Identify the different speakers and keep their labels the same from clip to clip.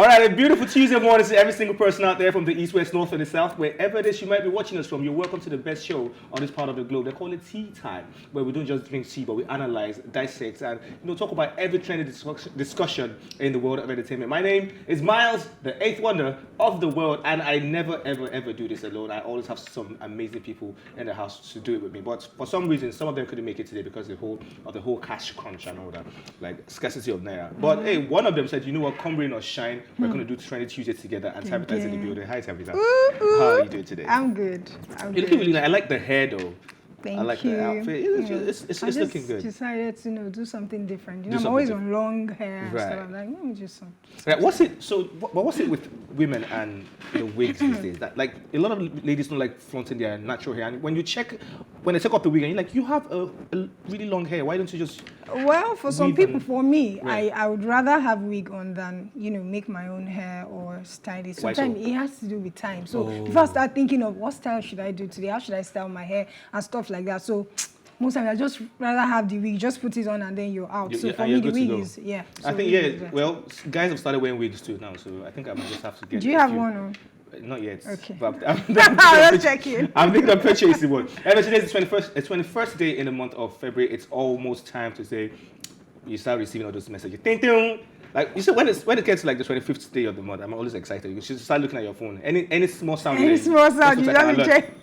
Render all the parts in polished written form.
Speaker 1: All right, a beautiful Tuesday morning to every single person out there from the east, west, north, and the south, wherever it is you might be watching us from. You're welcome to the best show on this part of the globe. They call it Tea Time, where we don't just drink tea, but we analyze, dissect, and talk about every trendy discussion in the world of entertainment. My name is Miles, the eighth wonder of the world, and I never, ever do this alone. I always have some amazing people in the house to do it with me. But for some reason, some of them couldn't make it today because of the whole cash crunch and all that, like scarcity of naira. But hey, one of them said, you know what, come rain or shine, we're going to do Trendy Tuesday together, and Tabitha's in the building. Hi, Tabitha. How are you doing today?
Speaker 2: I'm good.
Speaker 1: You're looking really nice. I like the hair though.
Speaker 2: Thank
Speaker 1: I like
Speaker 2: you.
Speaker 1: the outfit. It's looking good.
Speaker 2: I decided to do something different. I'm always on long hair and stuff. I'm like, let me just
Speaker 1: right. What's it with women and the wigs these days? That, like, a lot of ladies don't like flaunting their natural hair, and when they take off the wig, and you're like, you have a really long hair. Why don't you just?
Speaker 2: Well, for some people, for me, right. I would rather have wig on than make my own hair or style it. Sometimes it has to do with time. So if I start thinking of what style should I do today, how should I style my hair and stuff like that. So most times I just rather have the wig, just put it on and then you're out. So for me, the wig is So
Speaker 1: I think well, guys have started wearing wigs too now, so I think I might just have to get.
Speaker 2: Do you have one on?
Speaker 1: Not yet.
Speaker 2: Okay.
Speaker 1: But
Speaker 2: Let's check in.
Speaker 1: I'm thinking of purchasing one. Anyway, today is the 21st day in the month of February. It's almost time to say you start receiving all those messages. Ding, ding. Like you said, when it gets to like the 25th day of the month, I'm always excited. You should start looking at your phone. Any small sound.
Speaker 2: You just check.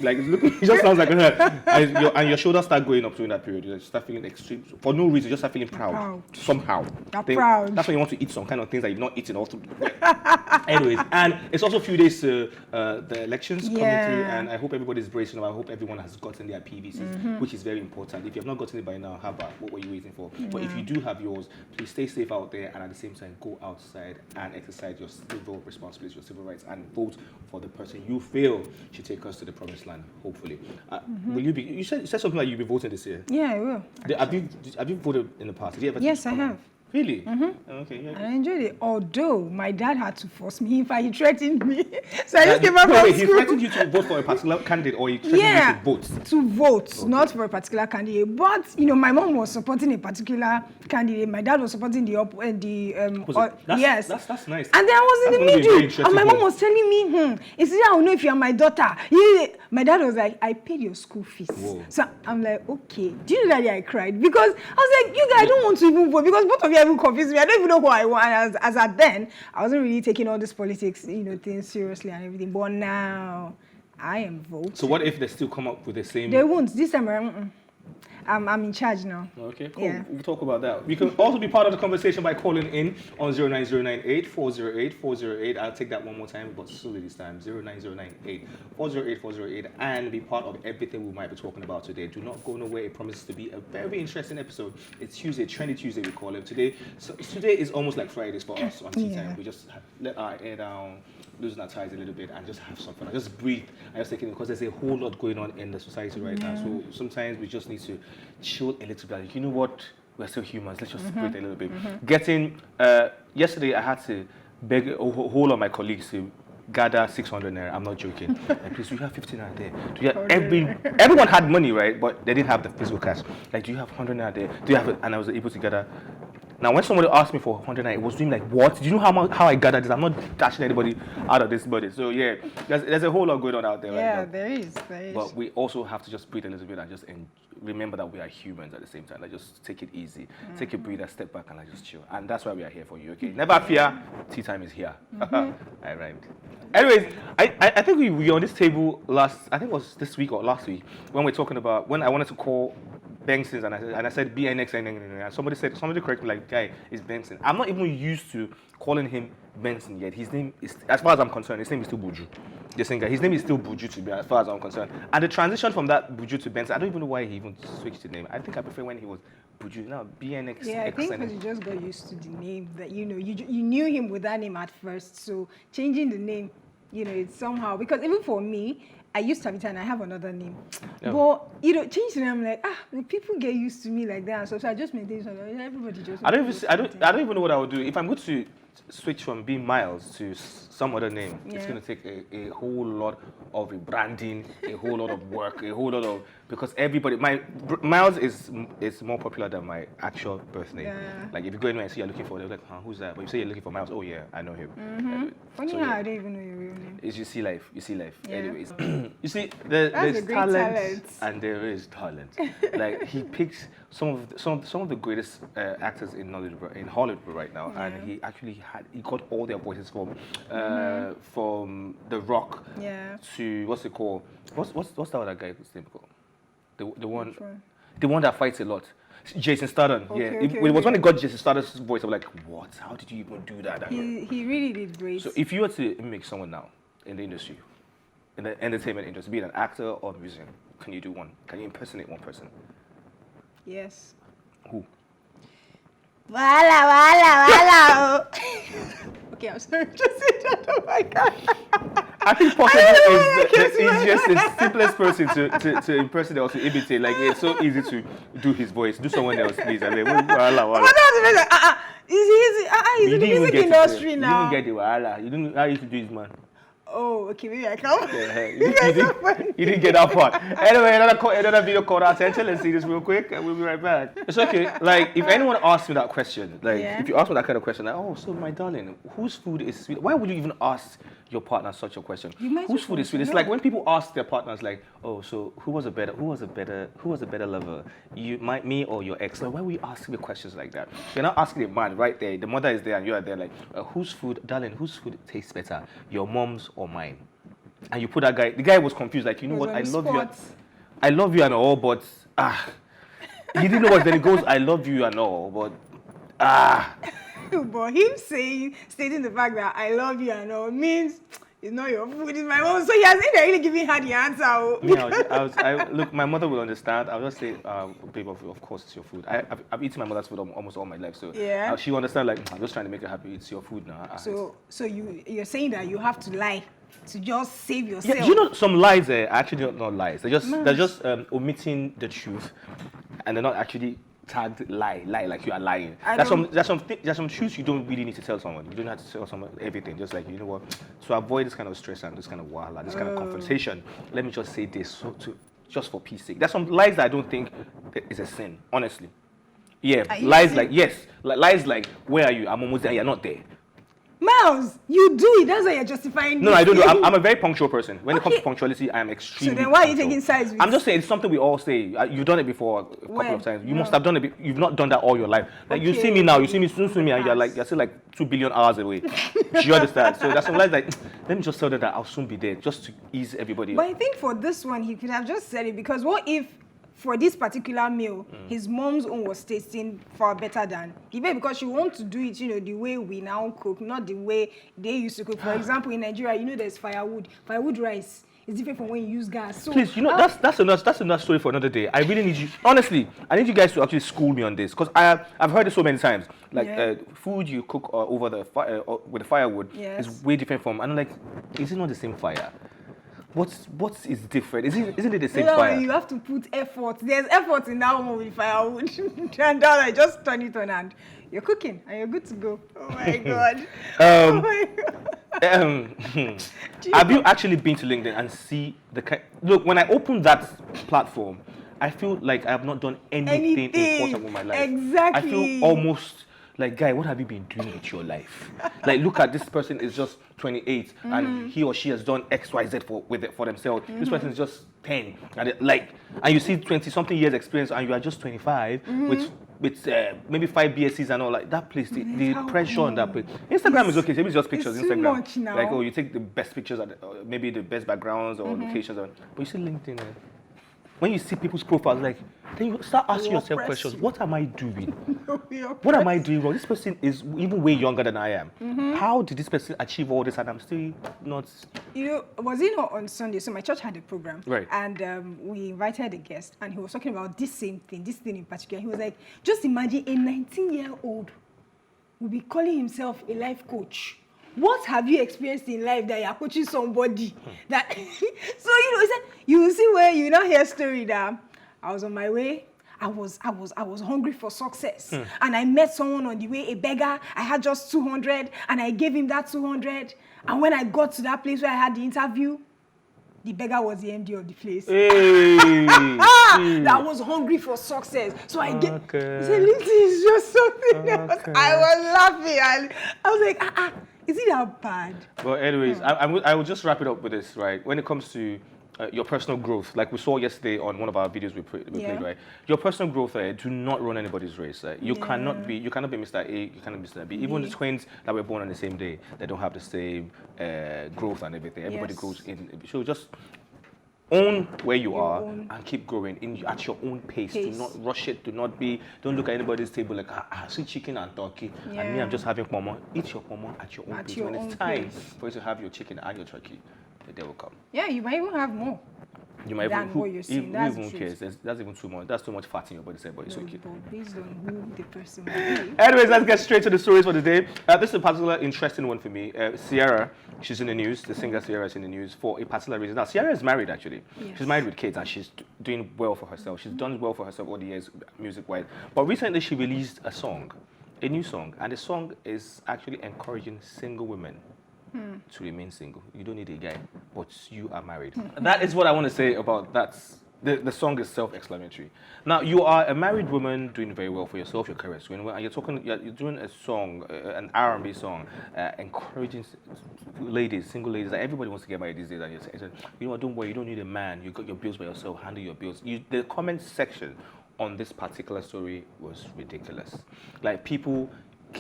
Speaker 1: Like it just sounds like and your shoulders start going up during that period. You start feeling extreme for no reason. You just start feeling proud somehow.
Speaker 2: Proud.
Speaker 1: That's when you want to eat some kind of things that you've not eaten also. Anyways, and it's also a few days to the elections coming through, and I hope everybody's bracing up. I hope everyone has gotten their PVCs, which is very important. If you have not gotten it by now, how about what were you waiting for? But if you do have yours, please stay safe out there, and at the same time, go outside and exercise your civil responsibilities, your civil rights, and vote for the person you feel should take us to the promised land, hopefully. Will you be? You said something like you'll be voting this year.
Speaker 2: Yeah, I will.
Speaker 1: Have you voted in the past? Did you ever?
Speaker 2: Yes, I have.
Speaker 1: Really? Okay. Yeah.
Speaker 2: And I enjoyed it. Although my dad had to force me. In fact, he threatened me. So I just came out from school.
Speaker 1: He threatened you to vote for a particular candidate, or he threatened you to vote?
Speaker 2: To vote, not for a particular candidate. But my mom was supporting a particular candidate. My dad was supporting yes.
Speaker 1: That's nice.
Speaker 2: And then I was in the middle, and my mom was telling me, it's I don't know if you're my daughter. My dad was like, I paid your school fees. Whoa. So I'm like, okay. Do you know that I cried? Because I was like, you guys, I don't want to even vote because both of you even confused me. I don't even know who I want. As at then, I wasn't really taking all this politics, things seriously and everything. But now, I am voting.
Speaker 1: So what if they still come up with the same?
Speaker 2: They won't. This time, I'm in charge now.
Speaker 1: Okay, cool. Yeah. We'll talk about that. You can also be part of the conversation by calling in on 09098 408 408. I'll take that one more time, but slowly this time. 09098 408 408, and be part of everything we might be talking about today. Do not go nowhere. It promises to be a very interesting episode. It's Tuesday, Trendy Tuesday we call it. Today is almost like Fridays for us on Tea Time. We just let our hair down, loosen our ties a little bit, and just have some fun. Just breathe and just take it in, because there's a whole lot going on in the society right now. So sometimes we just need to chill a little bit. Like, you know what? We're still humans. Let's just breathe a little bit. Yesterday I had to beg a whole of my colleagues to gather 600 naira. I'm not joking. Like, please, do you have 15 naira there? Everyone had money, right? But they didn't have the physical cash. Like, do you have 100 naira there? Do you have it? And I was able to gather. Now, when somebody asked me for 100 naira, it was doing like, what? Do you know how I gathered this? I'm not dashing anybody out of this body. So yeah, there's a whole lot going on out there right now.
Speaker 2: Yeah, there is.
Speaker 1: But we also have to just breathe a little bit and just remember that we are humans at the same time. Like, just take it easy. Take a breather, step back, and just chill. And that's why we are here for you, okay? Never fear, tea time is here. I rhymed. Anyways, I think we were on this table I think it was this week or last week, when I wanted to call Benson's, and I said BNX, and somebody corrected me, like, guy, it's Benson. I'm not even used to calling him Benson yet. His name is, as far as I'm concerned, his name is still Buju. The singer, his name is still Buju to me, as far as I'm concerned. And the transition from that Buju to Benson, I don't even know why he even switched the name. I think I prefer when he was Buju, now BNX.
Speaker 2: Yeah, I think because you just got used to the name that you knew him with that name at first, so changing the name, it's somehow, because even for me, I used Tabitha and I have another name. Yeah. But, change the name, I'm like, will people get used to me like that? So I just maintain something. Everybody just...
Speaker 1: I don't even know what I would do. If I'm going to switch from being Miles to some other name, it's going to take a whole lot of rebranding, a whole lot of work, a whole lot of, because everybody, Miles is more popular than my actual birth name.
Speaker 2: Yeah.
Speaker 1: Like if you go anywhere and see you're looking for, they're like, huh, who's that? But you say you're looking for Miles, oh yeah, I know him.
Speaker 2: Funny how I don't even know your real name.
Speaker 1: Is you see life.
Speaker 2: Yeah.
Speaker 1: Anyways, you see, there's talent and there is talent. Like he picks some of the greatest actors in Hollywood right now, and he actually got all their voices from The Rock to what's it called? What's that other guy's name called? The one that fights a lot. Jason Statham. It was when he got Jason Statham's voice. I was like, what? How did you even do that?
Speaker 2: He really did great.
Speaker 1: So if you were to make someone now in the industry, in the entertainment industry, be it an actor or a musician, can you do one? Can you impersonate one person?
Speaker 2: Yes.
Speaker 1: Who?
Speaker 2: Wala. Okay, I'm sorry. Just say that. Oh my God.
Speaker 1: I think possible is the easiest, the simplest person to impersonate or to imitate. Like it's so easy to do his voice. Do someone else, please. I mean, wala.
Speaker 2: He's in the music industry now.
Speaker 1: You didn't get the wala. You didn't. How you to do his man?
Speaker 2: Oh, okay, maybe I come.
Speaker 1: You didn't get that part. Anyway, another video called our attention. Let's see this real quick, and we'll be right back. It's okay. Like, if anyone asks me that question, if you ask me that kind of question, like, oh, so my darling, whose food is sweet? Why would you even ask your partner such a question? Whose food is sweet? It's like when people ask their partners, like, oh, so who was a better lover? Me or your ex? Like, why would you ask me questions like that? You're not asking the man right there. The mother is there, and you are there, like, whose food, darling, whose food tastes better? Your mom's or mine? And you put that guy. The guy was confused, like, you know what? I love you and all, but he didn't know what. Then he goes, I love you and all, but
Speaker 2: But him stating the fact that I love you and all means it's not your food, it's my own. So he has really given her the answer.
Speaker 1: Yeah, look, my mother will understand. I'll just say, babe, of course it's your food. I've eaten my mother's food almost all my life, so she will understand. Like, I'm just trying to make her happy. It's your food now.
Speaker 2: So you're saying that you have to lie to just save yourself.
Speaker 1: Yeah, you know, some lies are actually not lies. They're just omitting the truth, and they're not actually tagged lie like you are lying. There's some truths you don't really need to tell someone. You don't have to tell someone everything. Just like, you know what, to avoid this kind of stress and this kind of wahala, this kind of confrontation, let me just say this just for peace sake. There's some lies that I don't think is a sin, honestly. Yeah, lies like where are you? I'm almost there. You're not there.
Speaker 2: Miles, you do it. That's why you're justifying.
Speaker 1: No, I don't do. I'm a very punctual person. When it comes to punctuality, I am extremely.
Speaker 2: So then, why are you
Speaker 1: punctual.
Speaker 2: taking sides with?
Speaker 1: I'm just saying it's something we all say. You've done it before a couple of times. You must have done it. You've not done that all your life. Like you see me now, you see me soon, and you're still like 2 billion hours away. Do you understand? So that's some lies. Like, let me just tell them that I'll soon be there, just to ease everybody.
Speaker 2: But I think for this one, he could have just said it, because what if, for this particular meal, his mom's own was tasting far better than the way, because she wants to do it, you know, the way we now cook, not the way they used to cook. For example, in Nigeria, you know, there's firewood rice. It's different from when you use gas. So,
Speaker 1: please, you know, that's another story for another day. I really need you, honestly, I need you guys to actually school me on this, because I've heard it so many times. Like food you cook over the fire with the firewood is way different from. And I'm like, is it not the same fire? What is different? Isn't it the same fire?
Speaker 2: You have to put effort. There's effort in that one with firewood. And then I just turn it on and you're cooking and you're good to go. Oh my God. Oh my God.
Speaker 1: Have you actually been to LinkedIn and see look, when I open that platform, I feel like I have not done anything important with my life.
Speaker 2: Exactly.
Speaker 1: I feel almost like, guy, what have you been doing with your life? Like, look at this person is just 28 and he or she has done X, Y, Z for themselves. This person is just 10. And you see 20-something years experience and you are just 25 with maybe 5 BScs and all. Like, that place, the pressure on that place. Instagram is okay. Maybe it's just pictures.
Speaker 2: It's
Speaker 1: Instagram.
Speaker 2: too much now.
Speaker 1: Like, you take the best pictures, maybe the best backgrounds or locations. But you see LinkedIn, when you see people's profiles, like, then you start asking yourself questions. What am I doing? What am I doing wrong? This person is even way younger than I am. How did this person achieve all this and I'm still not?
Speaker 2: You know, was it not on Sunday? So my church had a program.
Speaker 1: Right.
Speaker 2: And we invited a guest and he was talking about this thing in particular. He was like, just imagine a 19-year-old will be calling himself a life coach. What have you experienced in life that you're coaching somebody? So, you know, he said, you will see where you now hear a story that I was on my way. I was hungry for success. And I met someone on the way, a beggar. I had just 200 and I gave him that 200. And when I got to that place where I had the interview, the beggar was the MD of the place.
Speaker 1: Hey.
Speaker 2: That was hungry for success. So I get, he said, Lindsay, it's just something else. I was laughing. I was like, is it that bad?
Speaker 1: Well, anyways, I will just wrap it up with this, right? When it comes to your personal growth, like we saw yesterday on one of our videos we played, right? Your personal growth, do not run anybody's race. Right? You cannot be Mr. A, you cannot be Mr. B. Even the twins that were born on the same day, they don't have the same growth and everything. Everybody grows in. So just own where you are and keep growing at your own pace. Do not rush it. Don't look at anybody's table like, see chicken and turkey, and me, I'm just having pomo. Eat your pomo at your own pace. When it's time for you to have your chicken and your turkey, the day will come. Yeah,
Speaker 2: you might even have more.
Speaker 1: You might
Speaker 2: than what you're seeing. That's
Speaker 1: who cares? That's even too much. That's too much fat in your body, but it's okay.
Speaker 2: Based on who the person is.
Speaker 1: Anyways, let's get straight to the stories for the day. This is a particular interesting one for me. Ciara, she's in the news. The singer Ciara is in the news for a particular reason. Now, Ciara is married, actually. Yes. She's married with kids, and she's doing well for herself. She's done well for herself all the years, music-wise. But recently, she released a new song, and the song is actually encouraging single women to remain single. You don't need a guy, but you are married. That is what I want to say about that. The song is self-explanatory. Now, you are a married woman doing very well for yourself, your career, and you're doing a song, an R&B song, encouraging ladies, single ladies. Like everybody wants to get married these days. And you say, you know what, don't worry, you don't need a man. You got your bills by yourself. Handle your bills. The comment section on this particular story was ridiculous. Like people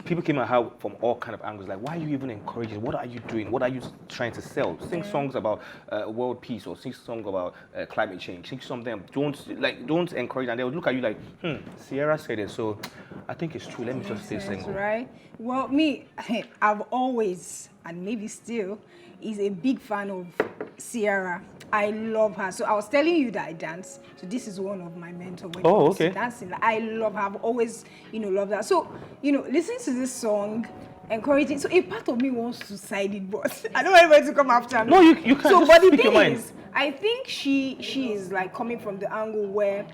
Speaker 1: came out from all kind of angles. Like, why are you even encouraging? What are you doing? What are you trying to sell? Sing songs about world peace, or sing songs about climate change. Sing some of them. Don't encourage. And they would look at you like, Ciara said it, so I think it's true. Let me just stay single.
Speaker 2: Right. Well, I've always, and maybe still, is a big fan of Ciara. I love her. So I was telling you that I dance. So this is one of my mentors when it comes to dancing. I love her. I've always, loved her. So, listening to this song, encouraging. So a part of me wants to side it, but I don't want anybody to come after me.
Speaker 1: No, you can't. So, but the thing is,
Speaker 2: I think she is like coming from the angle where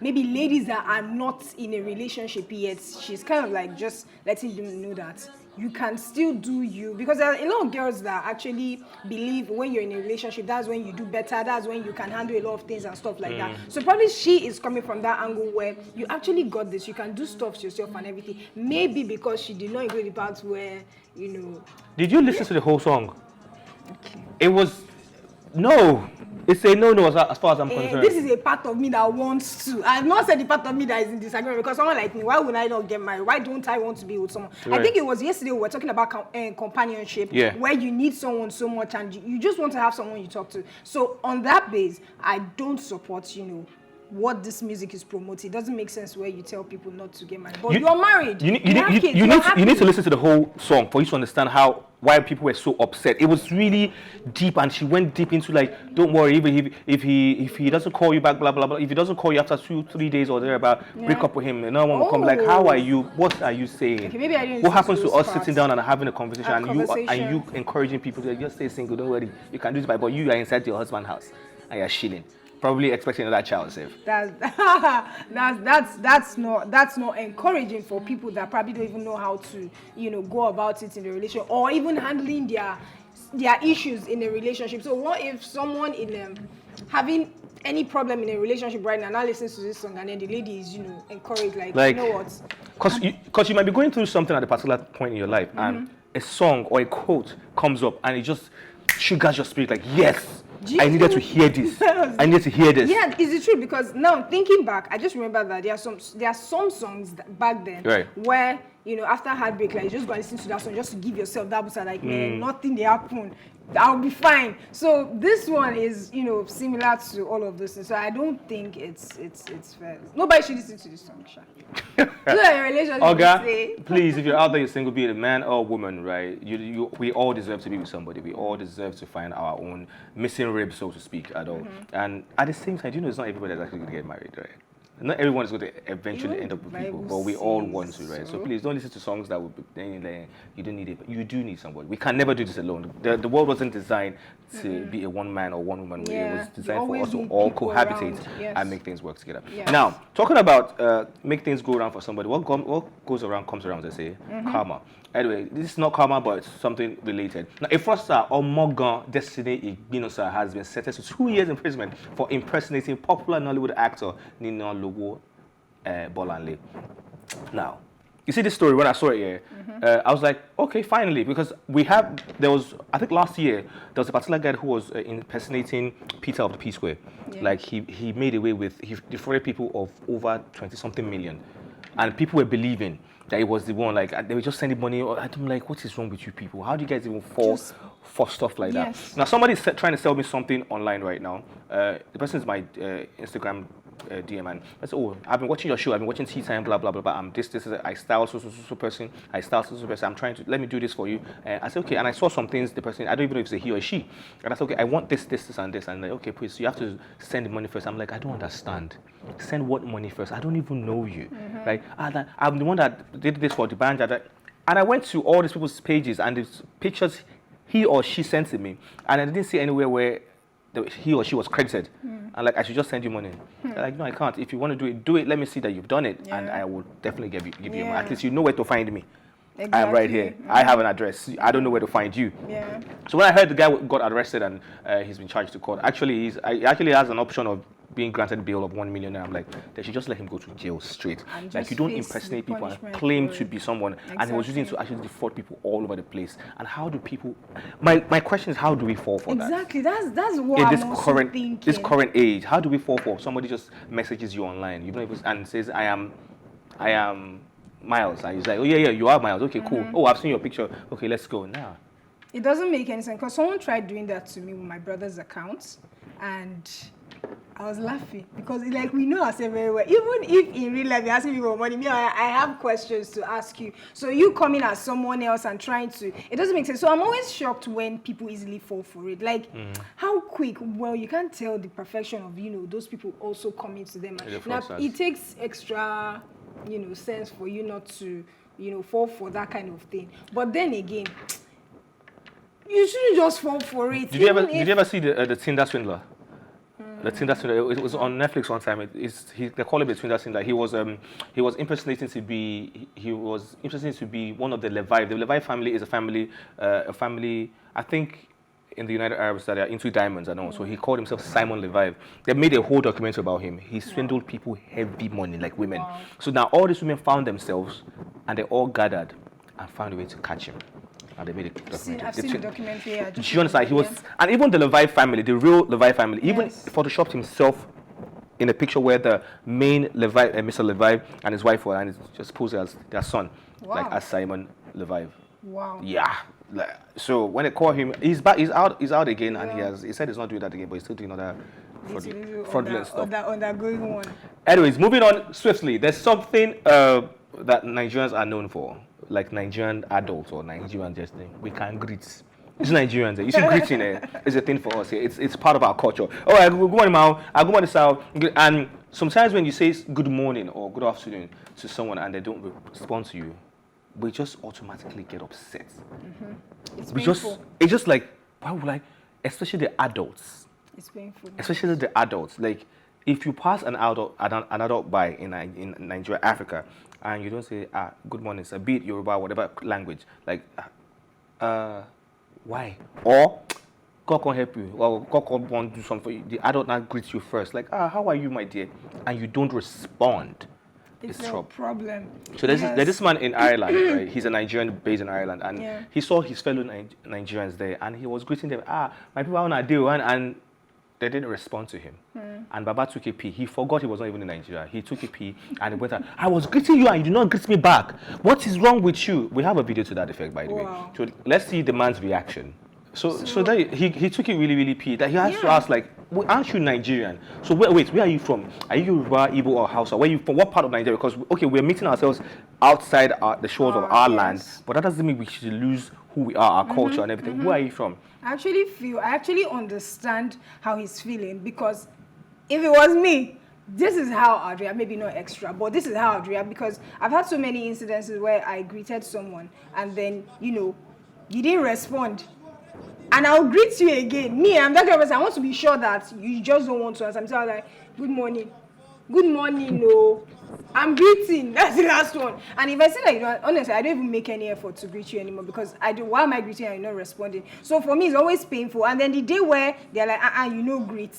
Speaker 2: maybe ladies that are not in a relationship yet, she's kind of like just letting them know that you can still do you, because there are a lot of girls that actually believe when you're in a relationship, that's when you do better, that's when you can handle a lot of things and stuff like that. So probably she is coming from that angle where you actually got this, you can do stuff yourself and everything. Maybe because she did not include the parts where,
Speaker 1: Did you listen to the whole song? Okay. It was, no. It's a no as far as I'm concerned.
Speaker 2: This is a part of me that wants to. I've not said the part of me that is in disagreement, because someone like me, why would I not get married? Why don't I want to be with someone? Right. I think it was yesterday we were talking about companionship, where you need someone so much and you just want to have someone you talk to. So on that base, I don't support, what this music is promoting. It doesn't make sense where you tell people not to get married. But you're married. You
Speaker 1: need to listen to the whole song for you to understand why people were so upset. It was really deep, and she went deep into like, don't worry, if he doesn't call you back, blah blah blah. If he doesn't call you after 2-3 days or thereabout, break up with him. And no one will come. Like, how are you? What are you saying?
Speaker 2: Okay, maybe I didn't.
Speaker 1: What happens to us sitting down and having a conversation, and you encouraging people to just stay single? Don't worry, you can do this. But you are inside your husband's house and you're chilling. Probably expecting another child safe.
Speaker 2: That's not encouraging for people that probably don't even know how to go about it in a relationship, or even handling their issues in a relationship. So what if someone in having any problem in a relationship right now listens to this song, and then the lady is encouraged, like you know what?
Speaker 1: Because you might be going through something at a particular point in your life, and a song or a quote comes up, and it just triggers your spirit. Like, yes. I needed to hear this. I needed to hear this.
Speaker 2: Yeah, is it true? Because now thinking back, I just remember that there are some songs back then where after heartbreak, like you just go and listen to that song just to give yourself that boost, like man, nothing they happen, I'll be fine. So this one is similar to all of this, so I don't think it's fair. Nobody should listen to this song.
Speaker 1: Oga, please, if you're out there, you're single, be it a man or a woman, right? We all deserve to be with somebody. We all deserve to find our own missing rib, so to speak, at all. And at the same time, it's not everybody that's actually going to get married, right? not everyone is going to eventually end up with people, but we all want to, right?
Speaker 2: So.
Speaker 1: So please don't listen to songs that will be saying like, you don't need it, but you do need somebody. We can never do this alone. The world wasn't designed to be a one man or one woman way. It was designed for us to all cohabitate and make things work together.
Speaker 2: Yes.
Speaker 1: Now, talking about make things go around for somebody, what goes around comes around, they say. Karma. Anyway, this is not karma, but it's something related. Now, a fraudster or Morgan Destiny Igbinosa has been sentenced to 2 years imprisonment for impersonating popular Nollywood actor Ninalowo Bolanle. Now, you see this story, when I saw it here, I was like, okay, finally, because there was, I think last year, there was a particular guy who was impersonating Peter of the P Square. Yeah. Like, he made away with, he defrauded people of over 20-something million. And people were believing that it was the one, like, they were just sending money. I'm like, what is wrong with you people? How do you guys even fall for stuff like that? Now, somebody's trying to sell me something online right now. The person is my Instagram DM, and I said, oh, I've been watching your show, I've been watching Tea Time, blah, blah, blah, blah. I style so person, I'm trying to, let me do this for you. I said, okay, and I saw some things, the person, I don't even know if it's a he or a she. And I said, okay, I want this, and this. And like, okay, please, so you have to send the money first. I'm like, I don't understand. Send what money first? I don't even know you, right? I'm the one that did this for the band. And I went to all these people's pages, and the pictures he or she sent to me, and I didn't see anywhere where he or she was credited. And like, I should just send you money. Like, no, I can't. If you want to do it, let me see that you've done it, and I will definitely give you money. At least you know where to find me. Exactly. I am right here. I have an address. I don't know where to find you. Yeah. So when I heard the guy got arrested and he's been charged to court, he actually has an option of being granted bail of 1 million. And I'm like, they should just let him go to jail straight. Like, you don't impersonate people and claim to be someone. Exactly. And he was using it to actually defraud people all over the place. And how do people? My question is, how do we fall for that?
Speaker 2: Exactly. That's what I'm also thinking.
Speaker 1: This current age, how do we fall for somebody just messages you online, and says, I am Miles, and he's like, oh yeah, you are Miles. Okay, cool. Oh, I've seen your picture. Okay, let's go now.
Speaker 2: It doesn't make any sense, because someone tried doing that to me with my brother's account, and I was laughing because, like, we know ourselves very well. Even if in real life you're asking me for money, I have questions to ask you. So you coming as someone else and trying to, it doesn't make sense. So I'm always shocked when people easily fall for it. Like, how quick? Well, you can't tell the perfection of, those people also coming to them. Now, it takes extra, sense for you not to, fall for that kind of thing. But then again, you shouldn't just fall for it.
Speaker 1: Did you ever see the Tinder swindler? The Tinder swindler. It was on Netflix one time. They call him a Tinder swindler. He was impersonating to be one of the Levi. The Levi family is a family. I think, in the United Arabs that are into diamonds and all. So he called himself Simon Levi. They made a whole documentary about him. He swindled people heavy money, like women. Wow. So now all these women found themselves, and they all gathered and found a way to catch him. And they made a documentary.
Speaker 2: I've seen the documentary. Yeah,
Speaker 1: do you understand? And even the Levi family, the real Levi family, even photoshopped himself in a picture where the main Levi, Mr. Levi, and his wife were, and it's just posed as their son, like as Simon Levi. Wow. Yeah. So when they call him, he's back. He's out again, and he said he's not doing that again, but he's still doing other fraudulent stuff.
Speaker 2: Undergoing one.
Speaker 1: Anyways, moving on swiftly. There's something that Nigerians are known for, like Nigerian adults or Nigerian just thing. We can greet. It's Nigerians. You see, greeting is a thing for us here. It's part of our culture. Oh, good morning, Mao. Good morning, Sal. And sometimes when you say good morning or good afternoon to someone and they don't respond to you, we just automatically get upset.
Speaker 2: It's painful.
Speaker 1: It's just like, why would I? Especially the adults.
Speaker 2: It's painful.
Speaker 1: Especially the adults. Like, if you pass an adult by in Nigeria, Africa, and you don't say, good morning, sir, be it Yoruba, whatever language, like, why? Or, God can help you, or God can want to do something for you. The adult now greets you first, like, how are you, my dear? And you don't respond. It's
Speaker 2: no problem.
Speaker 1: So there's this man in Ireland, right? He's a Nigerian based in Ireland, and he saw his fellow Nigerians there, and he was greeting them, my people are on a deal, and they didn't respond to him. And Baba took a pee. He forgot he was not even in Nigeria. He took a pee and he went out. I was greeting you and you did not greet me back. What is wrong with you? We have a video to that effect, by the way. So let's see the man's reaction. So that he took it really, really pee. That he has to ask, like, aren't you Nigerian? So where are you from? Are you Yoruba, Igbo, or Hausa? Where are you from? What part of Nigeria? Because we're meeting ourselves outside the shores of our land, but that doesn't mean we should lose who we are, our culture and everything. Where are you from?
Speaker 2: I actually understand how he's feeling, because if it was me, this is how I'd react, maybe not extra, but this is how I'd react, because I've had so many incidences where I greeted someone and then, you didn't respond. And I'll greet you again. Me, I'm that kind of person. I want to be sure that you just don't want to answer. So I'm like, good morning. Good morning, no. I'm greeting. That's the last one. And if I say like, honestly, I don't even make any effort to greet you anymore, because why am I greeting and you're not responding? So for me, it's always painful. And then the day where they're like, greet.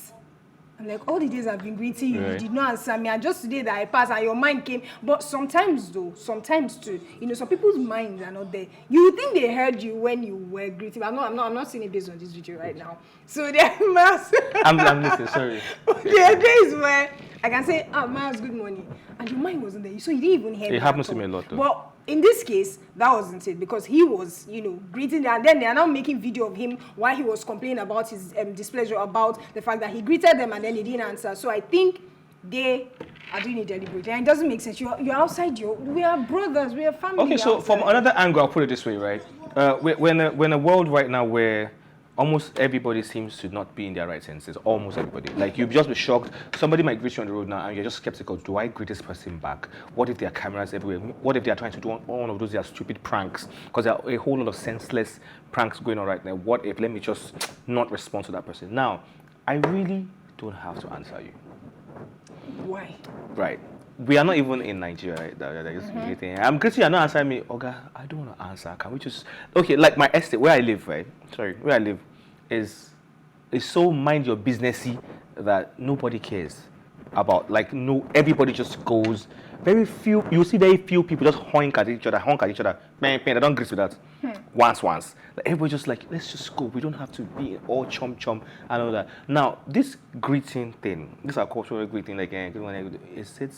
Speaker 2: I'm like, all the days I've been greeting you, you did not answer me. And just today that I passed and your mind came. But sometimes too, some people's minds are not there. You would think they heard you when you were greeting. I'm not seeing it based on this video right now. So there must.
Speaker 1: I'm listening, sorry.
Speaker 2: There are days where I can say, Miles, good morning. And your mind wasn't there. So you didn't even hear me.
Speaker 1: It happens to me a lot though.
Speaker 2: But in this case, that wasn't it, because he was, greeting them, and then they are now making video of him while he was complaining about his displeasure about the fact that he greeted them and then he didn't answer. So I think they are doing it deliberately, and it doesn't make sense. You're outside. We are brothers. We are family.
Speaker 1: Okay, so
Speaker 2: outside.
Speaker 1: from another angle, I'll put it this way, right? We're in a world right now where almost everybody seems to not be in their right senses. Almost everybody. Like, you'd just be shocked. Somebody might greet you on the road now, and you're just skeptical. Do I greet this person back? What if there are cameras everywhere? What if they are trying to do one of those stupid pranks? Because there are a whole lot of senseless pranks going on right now. What if? Let me just not respond to that person. Now, I really don't have to answer you.
Speaker 2: Why?
Speaker 1: Right. We are not even in Nigeria, right? I'm greeting you, you're not answering me. Okay, I don't want to answer. Can we just... Okay, like my estate, where I live, right? Sorry, where I live is so mind your businessy that nobody cares about. Like, no, everybody just goes. Very few, you see very few people just honk at each other. Bang, bang, they don't greet with that. Once. Like, everybody just like, let's just go. We don't have to be all chum and all that. Now, this greeting thing, this our cultural greeting, like, good morning, is it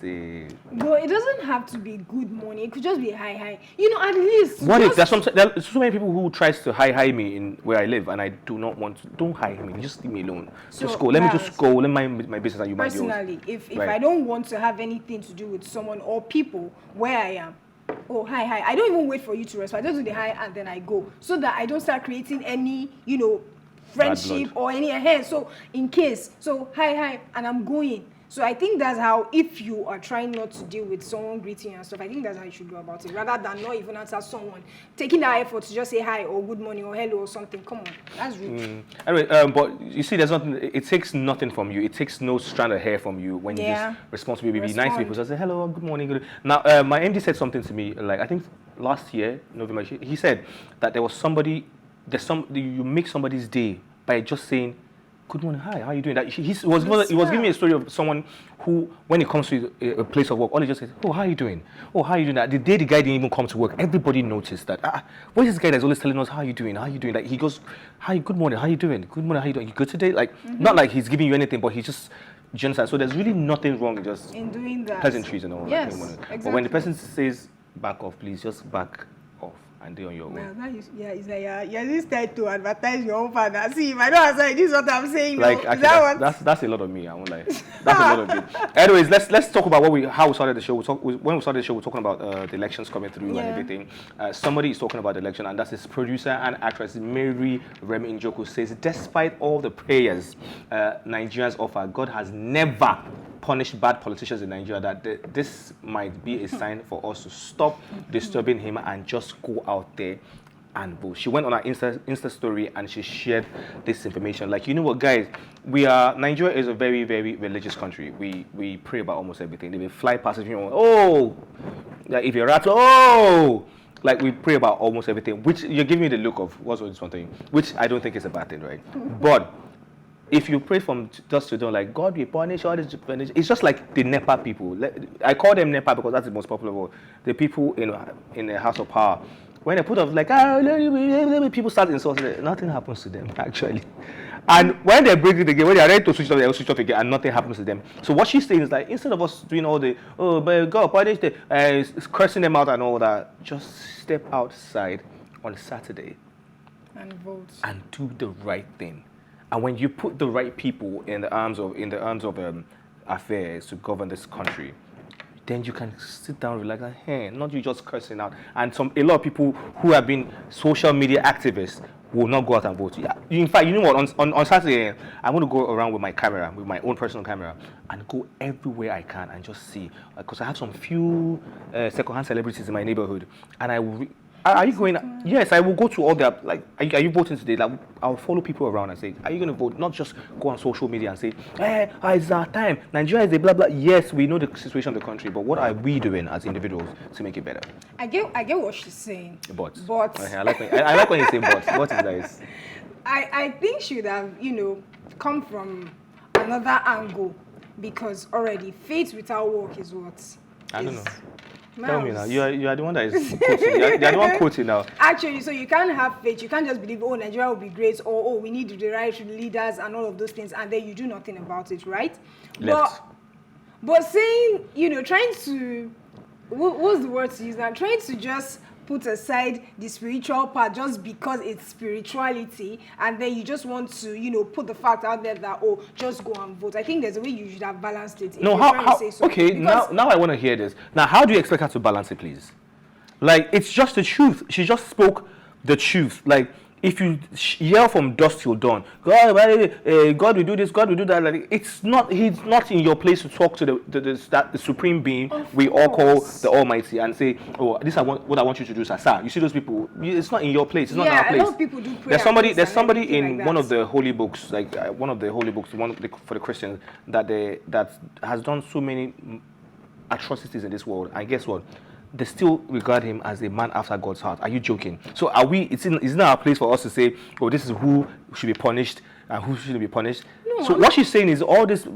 Speaker 1: a...
Speaker 2: No, it doesn't have to be good morning. It could just be hi. At least...
Speaker 1: What if there are so many people who tries to hi me in where I live, and I do not want to... Don't hi me. Just leave me alone.
Speaker 2: So,
Speaker 1: just go. Let me just go. Let me mind my business and you mind yours.
Speaker 2: Personally, if
Speaker 1: Right.
Speaker 2: I don't want to have anything to do with someone or people where I am, oh, hi. I don't even wait for you to respond. I just do the hi and then I go. So that I don't start creating any, friendship or any hair. So in case, hi, and I'm going. So I think that's how, if you are trying not to deal with someone greeting and stuff, I think that's how you should go about it, rather than not even answer someone. Taking that effort to just say hi or good morning or hello or something. Come on, that's rude.
Speaker 1: Anyway, but you see, there's nothing. It takes nothing from you. It takes no strand of hair from you when you just respond to me. Be nice to people. Just say hello, good morning. Good. Now, my MD said something to me, like, I think last year, November. He said that there was somebody. You make somebody's day by just saying, good morning, hi, how are you doing? That he was giving me a story of someone who, when it comes to a place of work, all he just says, oh, how are you doing? Oh, how are you doing? That the day the guy didn't even come to work, everybody noticed that. Where's this guy that's always telling us, how are you doing? How are you doing? Like, he goes, hi, good morning, how are you doing? Good morning, how are you doing? You good today? Like, not like he's giving you anything, but he's just, do you understand? So there's really nothing wrong in
Speaker 2: doing that.
Speaker 1: Pleasantries and all
Speaker 2: yes,
Speaker 1: that.
Speaker 2: Exactly.
Speaker 1: But when the person says, back off, please, just back off and do on your own.
Speaker 2: Well, it's like you're just trying to advertise your own father. See, if I don't answer, this is what I'm saying.
Speaker 1: Like, actually, that's a lot of me. I won't lie. That's a lot of me. Anyways, let's talk about how we started the show. When we started the show, we're talking about the elections coming through and everything. Somebody is talking about the election, and that's his producer and actress Mary Remy Njoku says, despite all the prayers Nigerians offer, God has never punished bad politicians in Nigeria, that this might be a sign for us to stop disturbing him and just go out there and vote. She went on her Insta story and she shared this information. Like, you know what, guys, Nigeria is a very, very religious country. We pray about almost everything. If you fly past it, like if you're rat, like, we pray about almost everything, which you're giving me the look of what's this one thing, which I don't think is a bad thing, right? But if you pray from dusk to dawn, like, God will punish all this, it's just like the NEPA people. I call them NEPA because that's the most popular word. The people in the House of Power. When they put up, like, people start insulting, nothing happens to them, actually. And when they break it again, when they are ready to switch off, they'll switch off again, and nothing happens to them. So what she's saying is, like, instead of us doing all the, but God punish cursing them out and all that, just step outside on Saturday
Speaker 2: and vote
Speaker 1: and do the right thing. And when you put the right people in the arms of affairs to govern this country, then you can sit down, relax, and not you just cursing out. And a lot of people who have been social media activists will not go out and vote. Yeah. In fact, you know what? On Saturday, I'm going to go around with my camera, with my own personal camera, and go everywhere I can and just see. Because I have some few second-hand celebrities in my neighborhood, and I will. Are you going? Yes, I will go to all their, like, are you voting today? Like, I'll follow people around and say, are you going to vote? Not just go on social media and say, it's our time. Nigeria is a blah, blah. Yes, we know the situation of the country, but what are we doing as individuals to make it better?
Speaker 2: I get what she's saying.
Speaker 1: But.
Speaker 2: Okay,
Speaker 1: I like when you say but. What is nice?
Speaker 2: I think she would have, come from another angle, because already faith without work is what?
Speaker 1: I don't know. Tell me now. You are the one that is quoting. You are the one quoting now.
Speaker 2: Actually, so you can't have faith. You can't just believe, oh, Nigeria will be great, or we need the right leaders and all of those things, and then you do nothing about it, right?
Speaker 1: Left.
Speaker 2: But saying, trying to, what's the word to use now? Trying to just put aside the spiritual part just because it's spirituality, and then you just want to, put the fact out there that, oh, just go and vote. I think there's a way you should have balanced it.
Speaker 1: No, how okay, now I want to hear this. Now, how do you expect her to balance it, please? Like, it's just the truth. She just spoke the truth. Like, if you yell from dusk till dawn, God will do this, God will do that. Like, he's not in your place to talk to the supreme being we all call the Almighty and say, oh, this is what I want you to do, sir. You see those people? It's not in your place. It's not in our place.
Speaker 2: A lot of people do prayer.
Speaker 1: There's somebody in one of the holy books, like one of the holy books, for the Christians, that has done so many atrocities in this world. And guess what? They still regard him as a man after God's heart. Are you joking? So it's not our place for us to say, oh, this is who should be punished and who shouldn't be punished. No, so what she's saying is all this,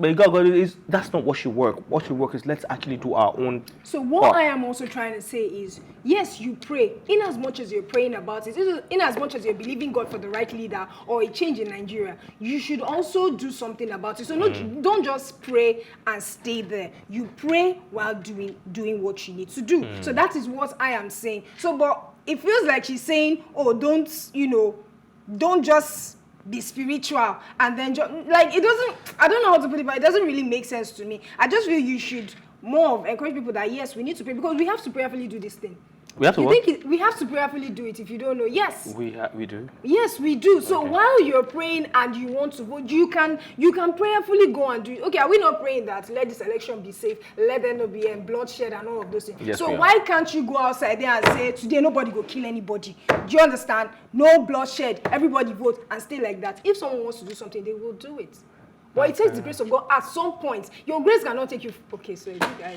Speaker 1: that's not what should work. What should work is let's actually do our own.
Speaker 2: So what I am also trying to say is, yes, you pray. In as much as you're praying about it, in as much as you're believing God for the right leader or a change in Nigeria, you should also do something about it. So don't just pray and stay there. You pray while doing what you need to do. So that is what I am saying. So, but it feels like she's saying, oh, don't just be spiritual, and then like, it doesn't, I don't know how to put it, but it doesn't really make sense to me. I just feel you should more encourage people that, yes, we need to pray, because we have to prayerfully do this thing.
Speaker 1: We have to
Speaker 2: we have to prayerfully do it. If you don't know, yes,
Speaker 1: we do.
Speaker 2: Yes, we do. So while you're praying and you want to vote, you can prayerfully go and do it. Okay, are we not praying that let this election be safe, let there not be bloodshed and all of those things?
Speaker 1: Yes,
Speaker 2: so why can't you go outside there and say today nobody go kill anybody? Do you understand? No bloodshed, everybody vote, and stay like that. If someone wants to do something, they will do it. But it takes the grace of God at some point. Your grace cannot take you. Okay, so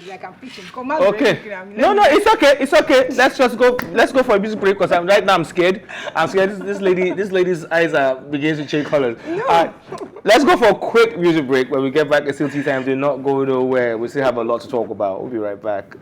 Speaker 2: like I'm preaching. Come on.
Speaker 1: Okay. No, it's okay. It's okay. Let's go for a music break, because right now I'm scared. This lady's eyes are beginning to change colors. No. Let's go for a quick music break. When we get back, it's still tea time. Do not go nowhere. We still have a lot to talk about. We'll be right back.